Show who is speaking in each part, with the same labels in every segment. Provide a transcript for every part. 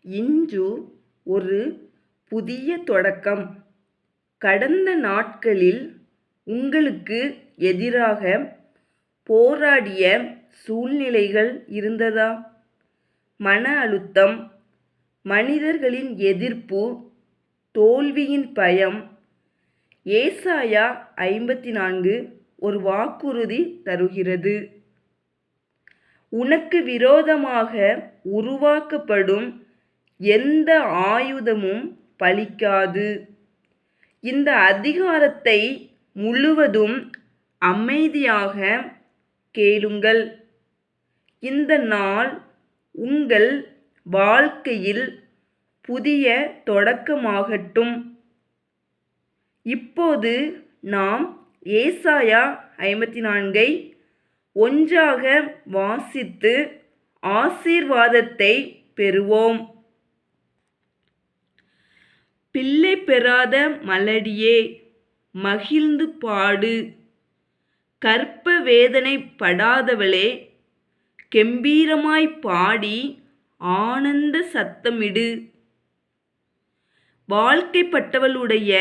Speaker 1: இன்று ஒரு புதிய தொடக்கம். கடந்த நாட்களில் உங்களுக்கு எதிராக போராடிய சூழ்நிலைகள் இருந்ததா? மன அழுத்தம், மனிதர்களின் எதிர்ப்பு, தோல்வியின் பயம். ஏசாயா 54 ஒரு வாக்குறுதி தருகிறது. உனக்கு விரோதமாக உருவாக்கப்படும் எந்த ஆயுதமும் பலிக்காது. இந்த அதிகாரத்தை முழுவதும் அமைதியாக கேளுங்கள். இந்த நாள் உங்கள் வாழ்க்கையில் புதிய தொடக்கமாகட்டும். இப்போது நாம் ஏசாயா 54 ஒன்றாக வாசித்து ஆசீர்வாதத்தை பெறுவோம். பிள்ளை பெறாத மலடியே, மகிழ்ந்து பாடு. கர்ப்ப வேதனை படாதவளே, கெம்பீரமாய் பாடி ஆனந்த சத்தமிடு. வாழ்க்கைப்பட்டவளுடைய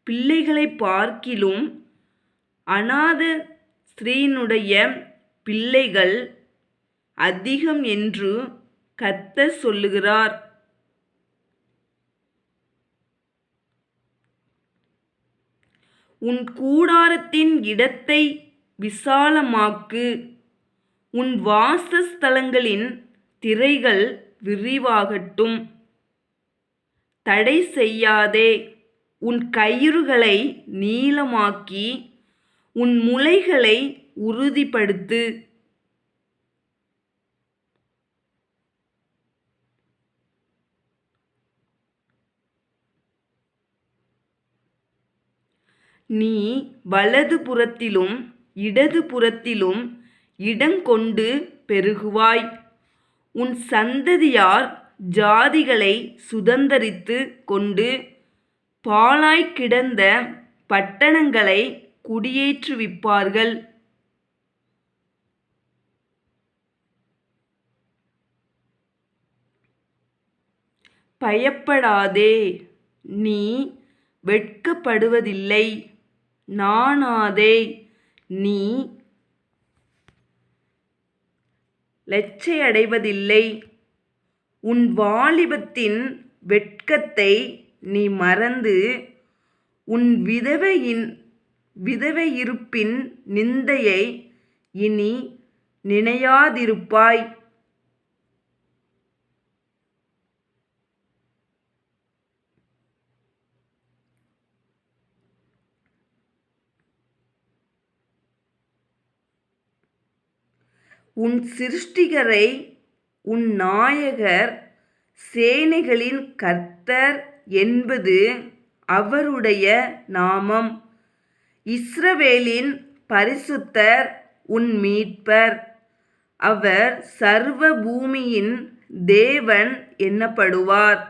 Speaker 1: பிள்ளைகளை பார்க்கிலும் அநாத ஸ்திரீயினுடைய பிள்ளைகள் அதிகம் என்று கர்த்தர் சொல்லுகிறார். உன் கூடாரத்தின் இடத்தை விசாலமாக்கு. உன் வாசஸ்தலங்களின் திரைகள் விரிவாகட்டும். தடை செய்யாதே. உன் கயிறுகளை நீளமாக்கி உன் முளைகளை உறுதிப்படுத்து. நீ வலது புறத்திலும் இடது புறத்திலும் இடங்கொண்டு பெருகுவாய். உன் சந்ததியார் ஜாதிகளை சுதந்தரித்து கொண்டு பாழாய்க் கிடந்த பட்டணங்களை குடியேற்றுவிப்பார்கள். பயப்படாதே, நீ வெட்கப்படுவதில்லை. நாணாதே, நீ லജ്ஜையடைவதில்லை. உன் வாலிபத்தின் வெட்கத்தை நீ மறந்து உன் விதவையிருப்பின் நிந்தையை இனி நினையாதிருப்பாய். உன் சிருஷ்டிகரை, உன் நாயகர், சேனைகளின் கர்த்தர் என்பது அவருடைய நாமம். இஸ்ரவேலின் பரிசுத்தர் உன் மீட்பர். அவர் சர்வ பூமியின் தேவன் என்னப்படுவார்.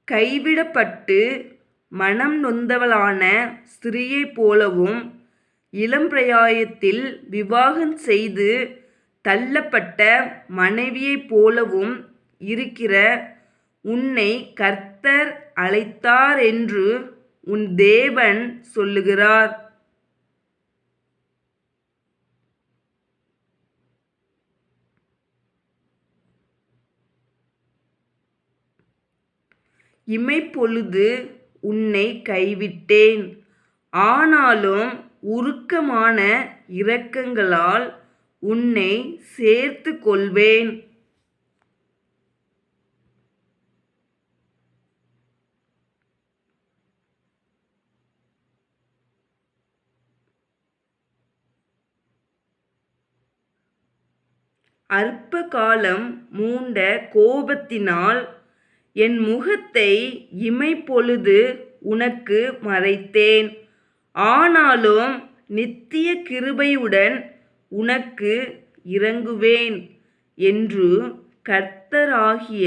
Speaker 1: கைவிடப்பட்டு மனம் நொந்தவளான ஸ்திரீயைப் போலவும் இளம்பிராயத்தில் விவாகம் செய்து தள்ளப்பட்ட மனைவியைப் போலவும் இருக்கிற உன்னை கர்த்தர் அழைத்தார் என்று உன் தேவன் சொல்லுகிறார். இமைப்பொழுது உன்னை கைவிட்டேன், ஆனாலும் உருக்கமான இரக்கங்களால் உன்னை சேர்த்து கொள்வேன். அற்ப காலம் மூண்ட கோபத்தினால் என் முகத்தை இமைப்பொழுது உனக்கு மறைத்தேன். ஆனாலும் நித்திய கிருபையுடன் உனக்கு இரங்குவேன் என்று கர்த்தராகிய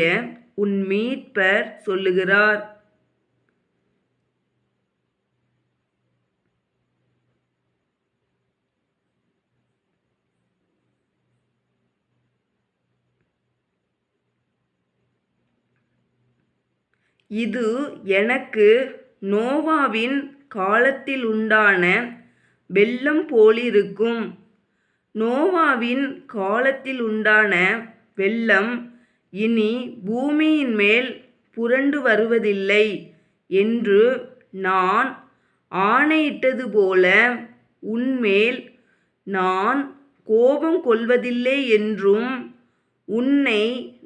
Speaker 1: உன் மீட்பர் சொல்லுகிறார். இது எனக்கு நோவாவின் காலத்தில் உண்டான வெள்ளம் போலிருக்கும். நோவாவின் காலத்தில் உண்டான வெள்ளம் இனி பூமியின் மேல் புரண்டு வருவதில்லை என்று நான் ஆணையிட்டது போல உன்மேல் நான் கோபம் கொள்வதில்லை என்றும் உன்னை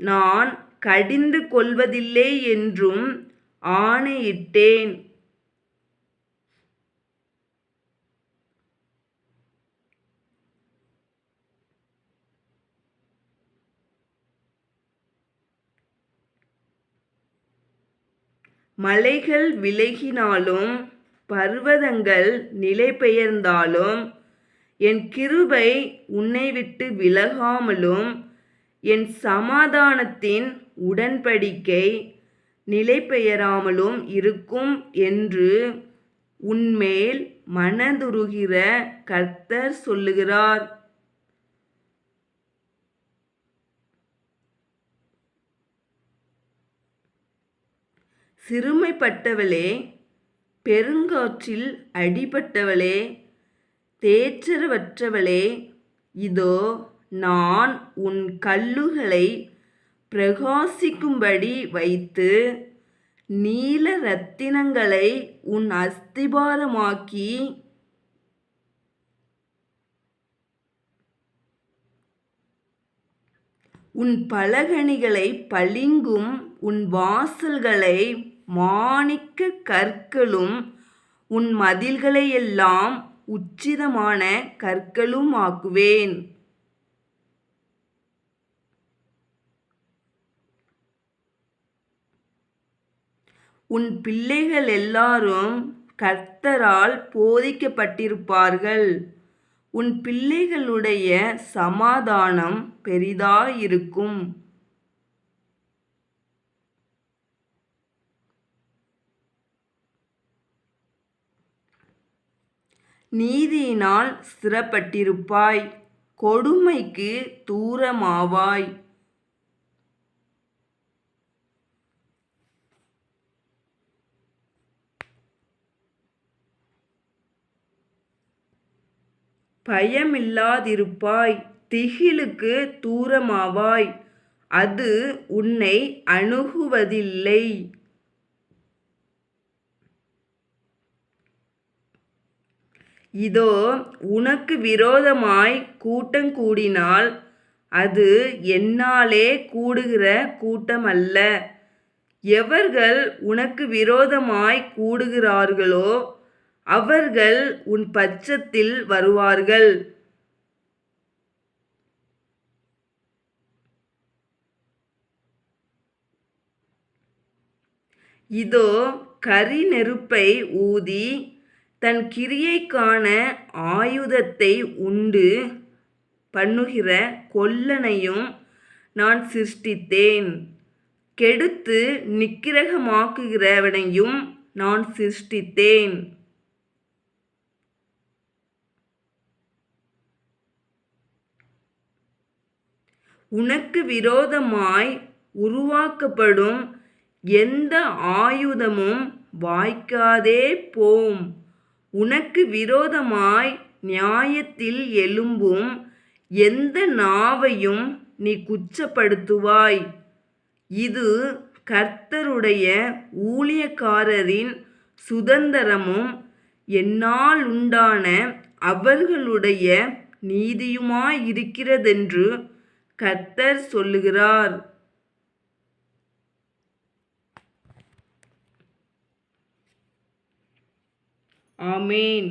Speaker 1: நான் கடிந்து கொள்வதில்லை என்றும் ஆணையிட்டேன். மலைகள் விலகினாலும் பர்வதங்கள் நிலை பெயர்ந்தாலும் என் கிருபை உன்னை விட்டு விலகாமலும் என் சமாதானத்தின் உடன்படிக்கை நிலை பெயராமலும் இருக்கும் என்று உன்மேல் மனதுருகிற கர்த்தர் சொல்லுகிறார். சிறுமைப்பட்டவளே, பெருங்காற்றில் அடிபட்டவளே, தேற்றரவற்றவளே, இதோ நான் உன் கல்லுகளை பிரகாசிக்கும்படி வைத்து நீல இரத்தினங்களை உன் அஸ்திபாரமாக்கி உன் பலகணிகளை பளிங்கும் உன் வாசல்களை மாணிக்க கற்களும் உன் மதில்களையெல்லாம் உச்சிதமான கற்களும் ஆக்குவேன். உன் பிள்ளைகள் எல்லாரும் கர்த்தரால் போதிக்கப்பட்டிருப்பார்கள். உன் பிள்ளைகளுடைய சமாதானம் பெரிதாயிருக்கும். நீதியினால் ஸ்திரப்பட்டிருப்பாய், கொடுமைக்கு தூரமாவாய். பயமில்லாதிருப்பாய், திகிலுக்கு தூரமாவாய், அது உன்னை அணுகுவதில்லை. இதோ உனக்கு விரோதமாய் கூட்டங்கூடினால் அது என்னாலே கூடுகிற கூட்டமல்ல. எவர்கள் உனக்கு விரோதமாய் கூடுகிறார்களோ அவர்கள் உன் பட்சத்தில் வருவார்கள். இதோ கரி நெருப்பை ஊதி தன் கிரியைக்கான ஆயுதத்தை உண்டு பண்ணுகிற கொல்லனையும் நான் சிருஷ்டித்தேன். கெடுத்து நிக்கிரகமாக்குகிறவனையும் நான் சிருஷ்டித்தேன். உனக்கு விரோதமாய் உருவாக்கப்படும் எந்த ஆயுதமும் வாய்க்காதே போம். உனக்கு விரோதமாய் நியாயத்தில் எழும்பும் எந்த நாவையும் நீ குற்றப்படுத்துவாய். இது கர்த்தருடைய ஊழியக்காரரின் சுதந்திரமும் என்னால் உண்டான அவர்களுடைய நீதியுமாயிருக்கிறதென்று கர்த்தர் சொல்லுகிறார். ஆமேன்.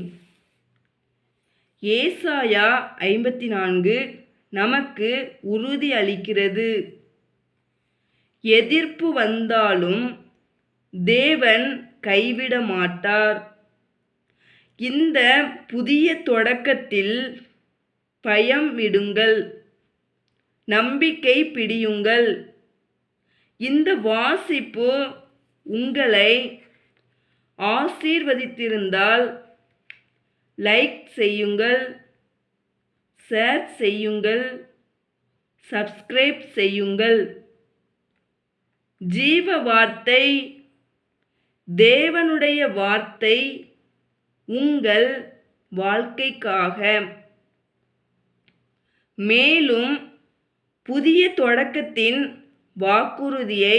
Speaker 1: ஏசாயா 54 நமக்கு உறுதி அளிக்கிறது. எதிர்ப்பு வந்தாலும் தேவன் கைவிட மாட்டார். இந்த புதிய தொடக்கத்தில் பயம் விடுங்கள், நம்பிக்கை பிடியுங்கள். இந்த வாசிப்பு உங்களை ஆசீர்வதித்திருந்தால் லைக் செய்யுங்கள், ஷேர் செய்யுங்கள், சப்ஸ்கிரைப் செய்யுங்கள். ஜீவ வார்த்தை தேவனுடைய வார்த்தை உங்கள் வாழ்க்கைக்காக. மேலும் புதிய தொடக்கத்தின் வாக்குறுதியை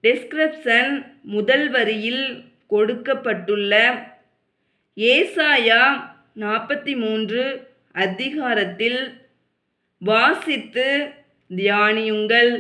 Speaker 1: டிஸ்கிரிப்ஷன் முதல் வரியில் கொடுக்கப்பட்டுள்ள ஏசாயா 43 அதிகாரத்தில் வாசித்து தியானியுங்கள்.